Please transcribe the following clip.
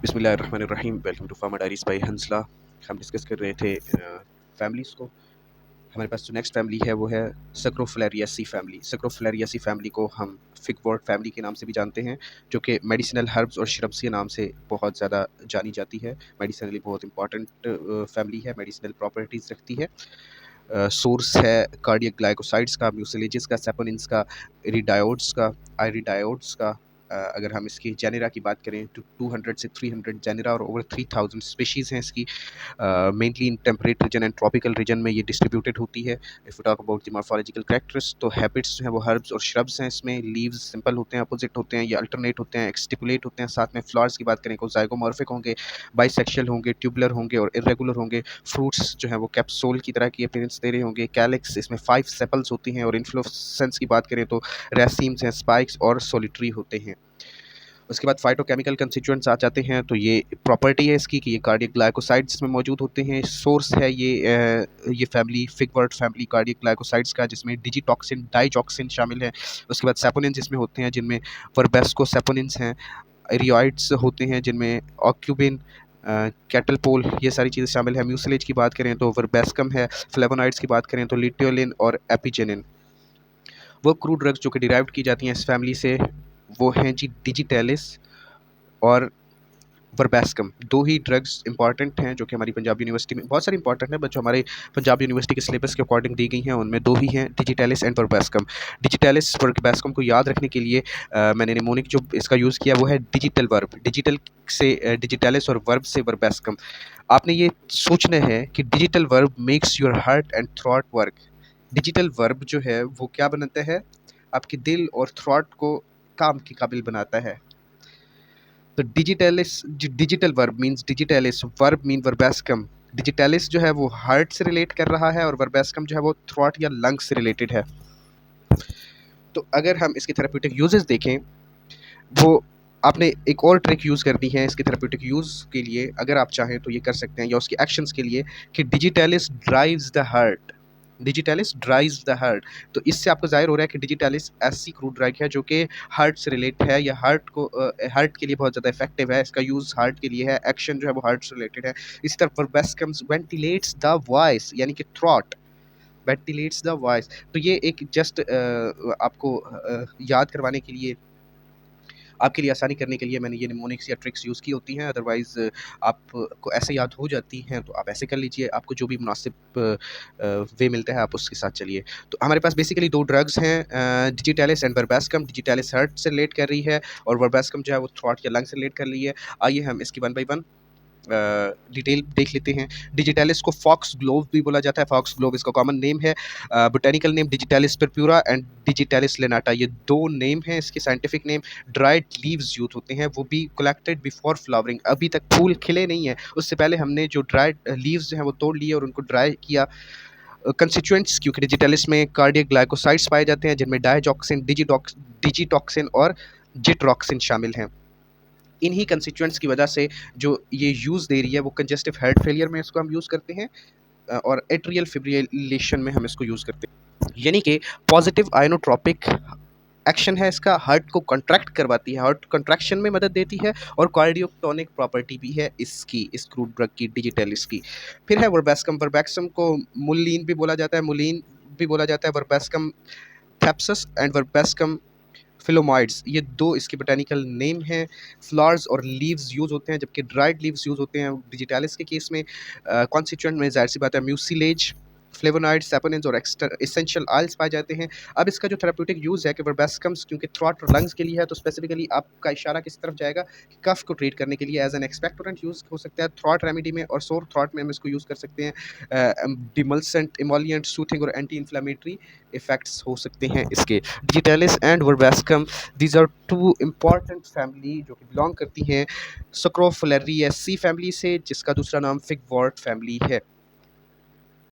बिस्मिल्लाहिर्रहमानिर्रहीम। Welcome to Pharma Diaries by Hansla. हम discuss कर रहे थे फैमिलीज़ को। हमारे पास जो नेक्स्ट फैमिली है वो है सक्रोफिलेरिएसी फैमिली। सक्रोफिलेरिएसी फैमिली को हम फिगवॉर्ड फैमिली के नाम से भी जानते हैं, जो कि मेडिसिनल हर्ब्स और श्रब्स के नाम से बहुत ज़्यादा जानी जाती है। मेडिसिनली बहुत इंपॉर्टेंट फैमिली है, मेडिसिनल प्रॉपर्टीज़ रखती है। सोर्स है कार्डियक ग्लाइकोसाइड्स का, म्यूसिलेजेस का, सेपोनिन्स का, इरिडायोड्स का, आयरिडायोड्स का। अगर हम इसकी जेनेरा की बात करें तो 200 से 300 जेनेरा और ओवर 3000 स्पीशीज़ हैं इसकी। Mainly in temperate region and tropical region में ये डिस्ट्रीब्यूटेड होती है। If you talk about the morphological characters, तो हैबिट्स जो है वो हर्ब्स और श्रब्स हैं इसमें। लीव्स सिंपल होते हैं, अपोजिट होते हैं, ये अल्टरनेट होते हैं, एक्सटिपुलेट होते हैं। साथ में फ्लावर्स की बात करें तो जाइगोमॉर्फिक होंगे, बाइसेक्शुअल होंगे, ट्यूबुलर होंगे और इरेगुलर होंगे। फ्रूट्स जो है वो कैप्सूल की तरह की अपीयरेंस दे रहे होंगे। कैलिक्स, इसमें 5 सेपल्स होती हैं। और इन्फ्लोरेसेंस की बात करें तो रेसिम्स हैं, स्पाइक्स और सोलिटरी होते हैं। उसके बाद फाइटोकेमिकल कंस्टिट्यूएंट्स आ जाते हैं, तो ये प्रॉपर्टी है इसकी कि ये कार्डियक ग्लाइकोसाइड्स में मौजूद होते हैं। सोर्स है ये फैमिली फिगवर्ड फैमिली कार्डियक ग्लाइकोसाइड्स का, जिसमें डिजिटॉक्सिन, डाइजॉक्सिन शामिल है। उसके बाद सेपोनिन्स इसमें होते हैं, जिनमें वर्बेस्को सेपोनिन्स हैं। एरियोइड्स होते हैं, जिनमें ऑक्यूबिन, कैटलपोल, ये सारी चीज़ें शामिल है। म्यूसिलेज की बात करें तो वर्बेस्कम है। फ्लेवोनॉइड्स की बात करें तो लिट्योलिन और एपिजेनिन। वो क्रूड ड्रग्स जो कि डिराइव्ड की जाती हैं इस फैमिली से, वो हैं जी डिजिटेलिस और वर्बेस्कम। दो ही ड्रग्स इंपॉर्टेंट हैं जो कि हमारी पंजाब यूनिवर्सिटी में, बहुत सारी इंपॉर्टेंट हैं, बट जो हमारे पंजाब यूनिवर्सिटी के सिलेबस के अकॉर्डिंग दी गई हैं उनमें दो ही हैं, डिजिटेलिस एंड वर्बेस्कम। डिजिटेलिस वर्बेस्कम को याद रखने के लिए मैंने निमोनिक जो इसका यूज़ किया वो है डिजिटल वर्ब। डिजिटल से डिजिटेलिस और वर्ब से वर्बेस्कम। आपने ये सोचना है कि digital verb makes your heart and throat work. Digital verb जो है वो क्या बनाता है, आपके दिल और थ्रॉट को काम के काबिल बनाता है। तो digital verb means digitalis, verb mean verbascum. Digitalis जो है वो हार्ट से रिलेट कर रहा है और वर्बेस्कम जो है वो थ्रॉट या लंग्स से रिलेटेड है। तो अगर हम इसके थेरेप्यूटिक यूजेस देखें, वो आपने एक और ट्रिक यूज़ करनी है इसके थेरेप्यूटिक यूज़ के लिए, अगर आप चाहें तो ये कर सकते हैं, या उसके एक्शंस के लिए, कि digitalis drives the heart. Digitalis drives the heart. तो इससे आपको ज़ाहिर हो रहा है कि डिजिटलिस ऐसी क्रूड ड्रग है जो कि हार्ट से रिलेट है, या हार्ट के लिए बहुत ज़्यादा इफेक्टिव है। इसका यूज़ हार्ट के लिए है, एक्शन जो है वो हार्ट से रिलेटेड है। इसी तरह वर्बेस्कम्स वेंटिलेट्स द वॉइस, यानी कि थ्रॉट वेंटिलेट्स द वॉइस। तो ये एक जस्ट आपको याद करवाने के लिए, आपके लिए आसानी करने के लिए मैंने ये निमोनिक्स या ट्रिक्स यूज़ की होती हैं। अदरवाइज़ आपको ऐसे याद हो जाती हैं तो आप ऐसे कर लीजिए, आपको जो भी मुनासिब वे मिलता है आप उसके साथ चलिए। तो हमारे पास बेसिकली दो ड्रग्स हैं, डिजिटेलिस एंड वर्बेस्कम। डिजिटेलिस हार्ट से रिलेट कर रही है और वर्बेस्कम जो है वो थ्रॉट या लंग से रिलेट कर रही है। आइए हम इसकी वन बाई वन डिटेल देख लेते हैं। डिजिटलिस को फॉक्स ग्लोव भी बोला जाता है। फॉक्स ग्लोव इसका कॉमन नेम है। Botanical name digitalis purpurea and digitalis lanata, ये दो नेम हैं इसके scientific name. Dried leaves use होते हैं, वो भी कलेक्टेड बिफोर फ्लावरिंग। अभी तक फूल खिले नहीं है, उससे पहले हमने जो ड्राइड लीव्स हैं वो तोड़ लिए और उनको ड्राई किया। कंस्टिट्यूएंट्स, क्योंकि डिजिटलिस में कार्डियक ग्लाइकोसाइड्स पाए जाते हैं, जिनमें डायजॉक्सिन, डिजिटॉक्सिन और जिट्रॉक्सिन शामिल हैं। इन्हीं कंस्टिट्यूएंट्स की वजह से जो ये यूज़ दे रही है वो कंजेस्टिव हार्ट फेलियर में इसको हम यूज़ करते हैं, और एट्रियल फिब्रिलेशन में हम इसको यूज़ करते हैं। यानी कि पॉजिटिव आयनोट्रोपिक एक्शन है इसका, हार्ट को कंट्रैक्ट करवाती है, हार्ट कंट्रैक्शन में मदद देती है, और कार्डियोटोनिक प्रॉपर्टी भी है इसकी, इस क्रूड ड्रग की, डिजिटलिस की। फिर है वर्बेस्कम। वर्बेस्कम को मुलीन भी बोला जाता है, मुलीन भी बोला जाता है। वर्बेस्कम थैप्सस एंड वर्बेस्कम फिलोमाइड्स, ये दो इसके बोटेनिकल नेम हैं। फ्लावर्स और लीव्स यूज़ होते हैं, जबकि ड्राइड लीव्स यूज़ होते हैं डिजिटालिस के केस में। कॉन्स्टिट्यूएंट में जाहिर सी बात है म्यूसिलेज, फ्लेवोनॉइड्स, सैपोनिन्स और एसेंशियल ऑयल्स पाए जाते हैं। अब इसका जो थेरेप्यूटिक यूज़ है कि वर्बेस्कम्स क्योंकि थ्रॉट और लंग्स के लिए है, तो स्पेसिफिकली आपका इशारा किस तरफ जाएगा कि कफ को ट्रीट करने के लिए एज एन एक्सपेक्टोरेंट यूज़ हो सकता है थ्रॉट रेमेडी में, और सोर थ्रॉट में हम इसको यूज़ कर सकते हैं। डिमल्सेंट, इमोलिएंट, सूथिंग और एंटी इन्फ्लेमेटरी इफेक्ट्स हो सकते हैं इसके। Digitalis and verbascum, these are two important family जो कि बिलोंग करती हैं सक्रोफिलेरिएसी फैमिली से, जिसका दूसरा नाम फिगवॉर्ड फैमिली है।